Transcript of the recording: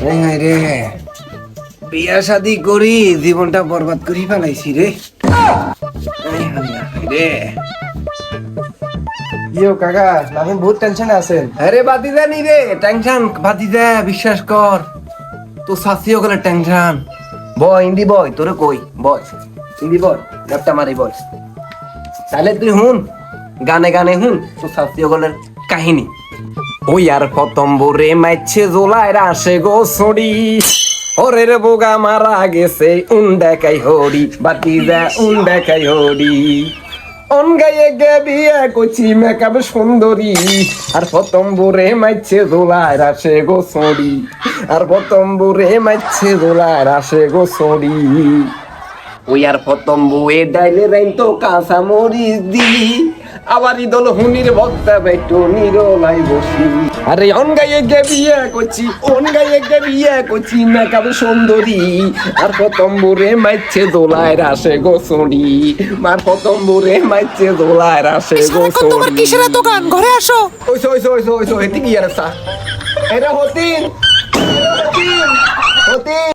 রে বিয়া শাদি করি জীবনটা বরবাদ করি ফেলাইছি রে। রে ইয়ো কাকা, নাহিন বহুত টেনশনে আছেন। আরে বাতিজা নি রে টেনশন বাতিজা, বিশ্বাস কর তো শাসিও গেলে টেনশন। বয় ইন্দি বয় তোরে কই বয় ইন্দি বয় ল্যাপটা মারি বয়, তাহলে তুই হুন গানে গানে হুন তো শাসিও গেলে কাহিনী। ওই আর পতম্বরে মাইছে জোলায় রাসে গো ছড়ি, ওরে রে বোগা মারা গেছে উন দেখাই হরি, বাতিজা উন দেখাই হরি। অন গায়ে গে বিয়ে কচি মেকআপ সুন্দরী, আর পতম্বরে মাইছে দোলায় রাসে গো ছড়ি, আর পতম্বরে মাইছে দোলায় রাসে গো ছড়ি। ওই আর পতম্বু এ ডাইলে রাইন তো কাঁচা মরিচ দি, আবার ইদল হুনির বক্তা বেটো নিরলাই বসি। আরে অন গায়ে গে বিয়ে কচি, অন গায়ে গে বিয়ে কচি মেকআপ সুন্দরী, আর পতম্বরে মাইছে দোলায় রাসে গো ছড়ি, মার পতম্বরে মাইছে দোলায় রাসে গো ছড়ি। তোমার কিসের দোকান, ঘরে আসো। ওইসো ওইসো ওইসো ওইসো হেতি কি আর সা, এরা হতিন হতিন হতিন।